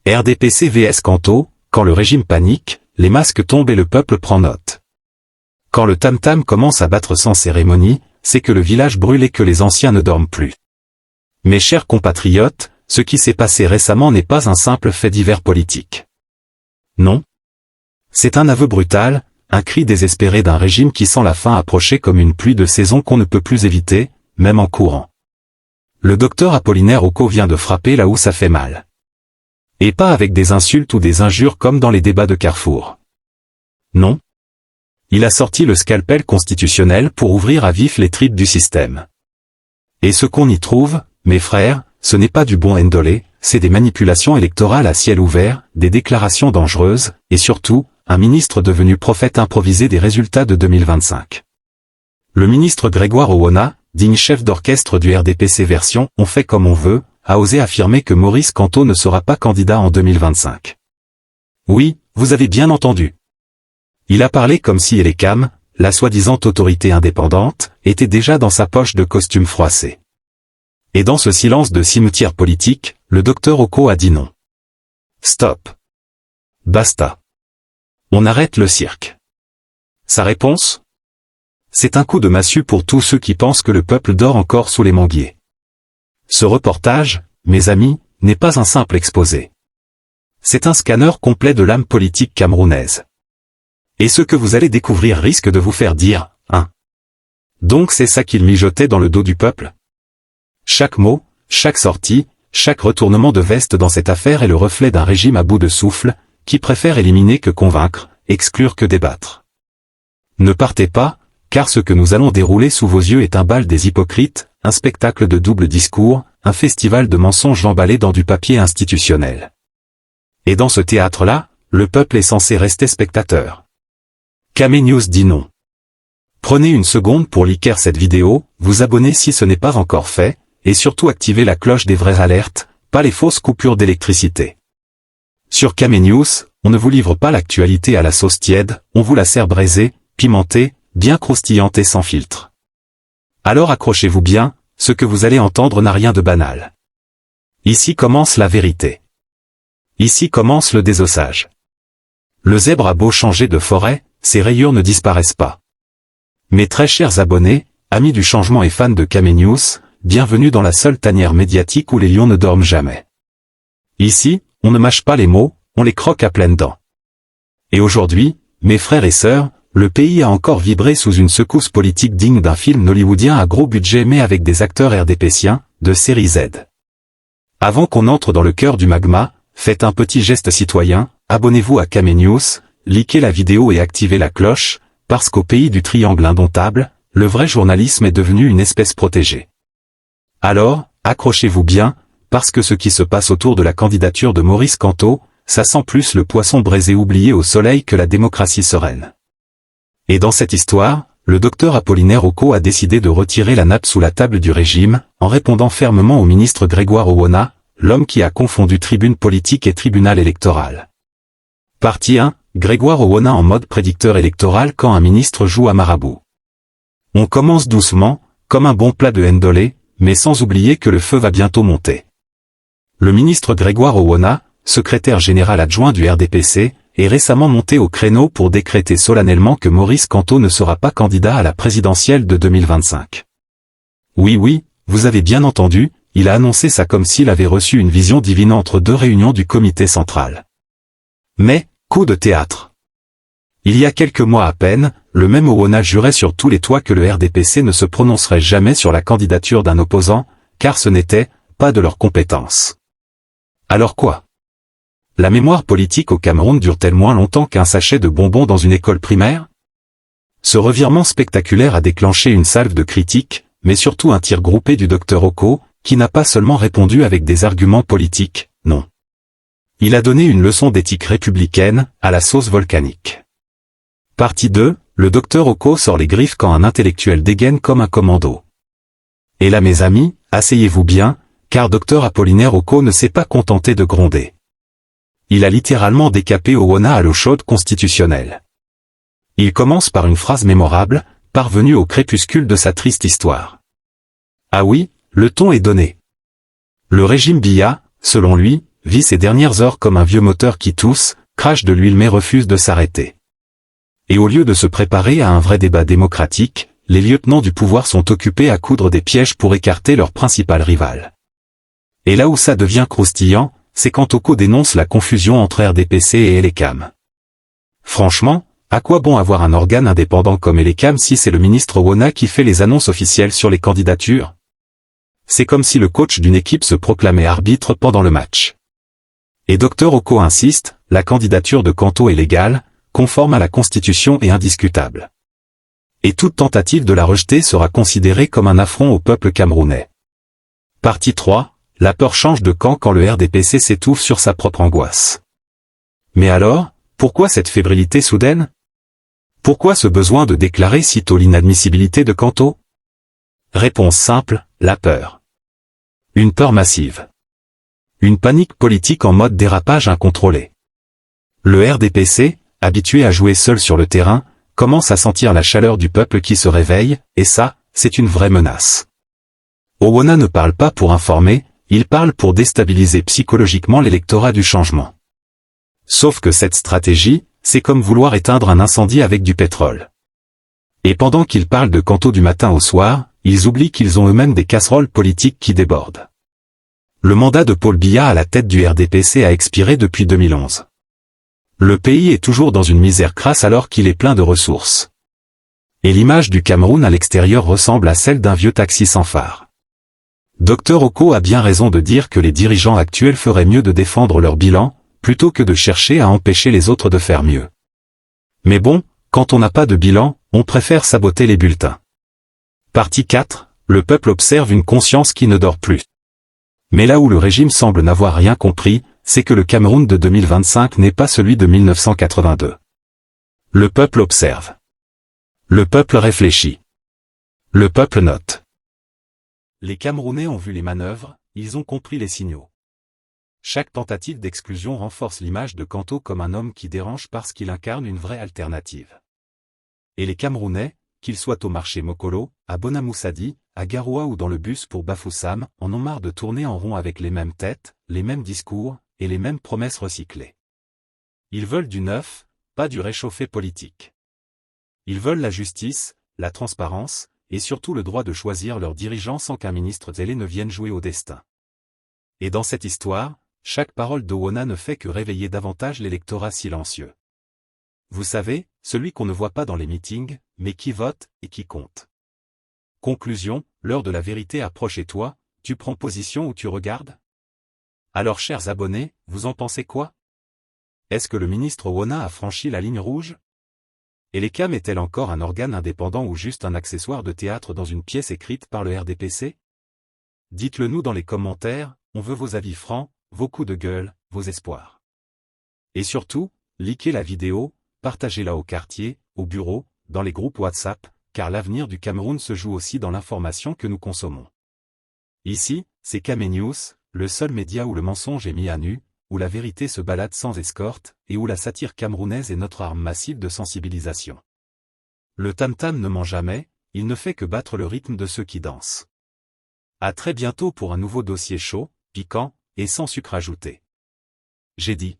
RDPC vs Kanto, quand le régime panique, les masques tombent et le peuple prend note. Quand le tam-tam commence à battre sans cérémonie, c'est que le village brûle et que les anciens ne dorment plus. Mes chers compatriotes, ce qui s'est passé récemment n'est pas un simple fait divers politique. Non. C'est un aveu brutal, un cri désespéré d'un régime qui sent la fin approcher comme une pluie de saison qu'on ne peut plus éviter, même en courant. Le docteur Apollinaire Occo vient de frapper là où ça fait mal. Et pas avec des insultes ou des injures comme dans les débats de Carrefour. Non. Il a sorti le scalpel constitutionnel pour ouvrir à vif les tripes du système. Et ce qu'on y trouve, mes frères, ce n'est pas du bon endolé, c'est des manipulations électorales à ciel ouvert, des déclarations dangereuses, et surtout, un ministre devenu prophète improvisé des résultats de 2025. Le ministre Grégoire Owona, digne chef d'orchestre du RDPC version « On fait comme on veut », a osé affirmer que Maurice Kanto ne sera pas candidat en 2025. Oui, vous avez bien entendu. Il a parlé comme si Elecam, la soi-disant autorité indépendante, était déjà dans sa poche de costume froissé. Et dans ce silence de cimetière politique, le docteur Occo a dit non. Stop. Basta. On arrête le cirque. Sa réponse ? C'est un coup de massue pour tous ceux qui pensent que le peuple dort encore sous les manguiers. Ce reportage, mes amis, n'est pas un simple exposé. C'est un scanner complet de l'âme politique camerounaise. Et ce que vous allez découvrir risque de vous faire dire, hein. Donc c'est ça qu'il mijotait dans le dos du peuple ? Chaque mot, chaque sortie, chaque retournement de veste dans cette affaire est le reflet d'un régime à bout de souffle, qui préfère éliminer que convaincre, exclure que débattre. Ne partez pas, car ce que nous allons dérouler sous vos yeux est un bal des hypocrites, un spectacle de double discours, un festival de mensonges emballés dans du papier institutionnel. Et dans ce théâtre-là, le peuple est censé rester spectateur. Camé News dit non. Prenez une seconde pour liker cette vidéo, vous abonner si ce n'est pas encore fait, et surtout activer la cloche des vraies alertes, pas les fausses coupures d'électricité. Sur Camé News, on ne vous livre pas l'actualité à la sauce tiède, on vous la sert braisée, pimentée, bien croustillante et sans filtre. Alors accrochez-vous bien, ce que vous allez entendre n'a rien de banal. Ici commence la vérité. Ici commence le désossage. Le zèbre a beau changer de forêt, ses rayures ne disparaissent pas. Mes très chers abonnés, amis du changement et fans de Camé News, bienvenue dans la seule tanière médiatique où les lions ne dorment jamais. Ici, on ne mâche pas les mots, on les croque à pleines dents. Et aujourd'hui, mes frères et sœurs, le pays a encore vibré sous une secousse politique digne d'un film hollywoodien à gros budget mais avec des acteurs RDPciens, de série Z. Avant qu'on entre dans le cœur du magma, faites un petit geste citoyen, abonnez-vous à Camé News, likez la vidéo et activez la cloche, parce qu'au pays du triangle indomptable, le vrai journalisme est devenu une espèce protégée. Alors, accrochez-vous bien, parce que ce qui se passe autour de la candidature de Maurice Kanto, ça sent plus le poisson braisé oublié au soleil que la démocratie sereine. Et dans cette histoire, le docteur Apollinaire Occo a décidé de retirer la nappe sous la table du régime, en répondant fermement au ministre Grégoire Owona, l'homme qui a confondu tribune politique et tribunal électoral. Partie 1, Grégoire Owona en mode prédicteur électoral quand un ministre joue à marabout. On commence doucement, comme un bon plat de ndolé, mais sans oublier que le feu va bientôt monter. Le ministre Grégoire Owona, secrétaire général adjoint du RDPC, est récemment monté au créneau pour décréter solennellement que Maurice Kanto ne sera pas candidat à la présidentielle de 2025. Oui, vous avez bien entendu, il a annoncé ça comme s'il avait reçu une vision divine entre deux réunions du comité central. Mais, coup de théâtre. Il y a quelques mois à peine, le même Owona jurait sur tous les toits que le RDPC ne se prononcerait jamais sur la candidature d'un opposant, car ce n'était pas de leur compétence. Alors quoi ? La mémoire politique au Cameroun dure-t-elle moins longtemps qu'un sachet de bonbons dans une école primaire ? Ce revirement spectaculaire a déclenché une salve de critiques, mais surtout un tir groupé du docteur Occo, qui n'a pas seulement répondu avec des arguments politiques, non. Il a donné une leçon d'éthique républicaine, à la sauce volcanique. Partie 2, le docteur Occo sort les griffes quand un intellectuel dégaine comme un commando. Et là mes amis, asseyez-vous bien, car docteur Apollinaire Occo ne s'est pas contenté de gronder. Il a littéralement décapé Owona à l'eau chaude constitutionnelle. Il commence par une phrase mémorable, parvenue au crépuscule de sa triste histoire. Ah oui, le ton est donné. Le régime Biya, selon lui, vit ses dernières heures comme un vieux moteur qui tousse, crache de l'huile mais refuse de s'arrêter. Et au lieu de se préparer à un vrai débat démocratique, les lieutenants du pouvoir sont occupés à coudre des pièges pour écarter leur principal rival. Et là où ça devient croustillant, c'est quand Oko dénonce la confusion entre RDPC et Elecam. Franchement, à quoi bon avoir un organe indépendant comme Elecam si c'est le ministre Wona qui fait les annonces officielles sur les candidatures? C'est comme si le coach d'une équipe se proclamait arbitre pendant le match. Et Dr Oko insiste, la candidature de Kanto est légale, conforme à la Constitution et indiscutable. Et toute tentative de la rejeter sera considérée comme un affront au peuple camerounais. Partie 3, la peur change de camp quand le RDPC s'étouffe sur sa propre angoisse. Mais alors, pourquoi cette fébrilité soudaine? Pourquoi ce besoin de déclarer sitôt l'inadmissibilité de Kanto? Réponse simple, la peur. Une peur massive. Une panique politique en mode dérapage incontrôlé. Le RDPC, habitué à jouer seul sur le terrain, commence à sentir la chaleur du peuple qui se réveille, et ça, c'est une vraie menace. Owona ne parle pas pour informer, il parle pour déstabiliser psychologiquement l'électorat du changement. Sauf que cette stratégie, c'est comme vouloir éteindre un incendie avec du pétrole. Et pendant qu'ils parlent de Kanto du matin au soir, ils oublient qu'ils ont eux-mêmes des casseroles politiques qui débordent. Le mandat de Paul Biya à la tête du RDPC a expiré depuis 2011. Le pays est toujours dans une misère crasse alors qu'il est plein de ressources. Et l'image du Cameroun à l'extérieur ressemble à celle d'un vieux taxi sans phare. Dr Oko a bien raison de dire que les dirigeants actuels feraient mieux de défendre leur bilan, plutôt que de chercher à empêcher les autres de faire mieux. Mais bon, quand on n'a pas de bilan, on préfère saboter les bulletins. Partie 4, le peuple observe une conscience qui ne dort plus. Mais là où le régime semble n'avoir rien compris, c'est que le Cameroun de 2025 n'est pas celui de 1982. Le peuple observe. Le peuple réfléchit. Le peuple note. Les Camerounais ont vu les manœuvres, ils ont compris les signaux. Chaque tentative d'exclusion renforce l'image de Kanto comme un homme qui dérange parce qu'il incarne une vraie alternative. Et les Camerounais, qu'ils soient au marché Mokolo, à Bonamoussadi, à Garoua ou dans le bus pour Bafoussam, en ont marre de tourner en rond avec les mêmes têtes, les mêmes discours, et les mêmes promesses recyclées. Ils veulent du neuf, pas du réchauffé politique. Ils veulent la justice, la transparence, et surtout le droit de choisir leurs dirigeants sans qu'un ministre zélé ne vienne jouer au destin. Et dans cette histoire, chaque parole d'Owona ne fait que réveiller davantage l'électorat silencieux. Vous savez, celui qu'on ne voit pas dans les meetings, mais qui vote et qui compte. Conclusion, l'heure de la vérité approche et toi, tu prends position ou tu regardes? Alors chers abonnés, vous en pensez quoi? Est-ce que le ministre Owona a franchi la ligne rouge? Elecam est-elle encore un organe indépendant ou juste un accessoire de théâtre dans une pièce écrite par le RDPC? Dites-le nous dans les commentaires, on veut vos avis francs, vos coups de gueule, vos espoirs. Et surtout, likez la vidéo, partagez-la au quartier, au bureau, dans les groupes WhatsApp, car l'avenir du Cameroun se joue aussi dans l'information que nous consommons. Ici, c'est Kamé News, le seul média où le mensonge est mis à nu, où la vérité se balade sans escorte, et où la satire camerounaise est notre arme massive de sensibilisation. Le tam-tam ne ment jamais, il ne fait que battre le rythme de ceux qui dansent. À très bientôt pour un nouveau dossier chaud, piquant, et sans sucre ajouté. J'ai dit.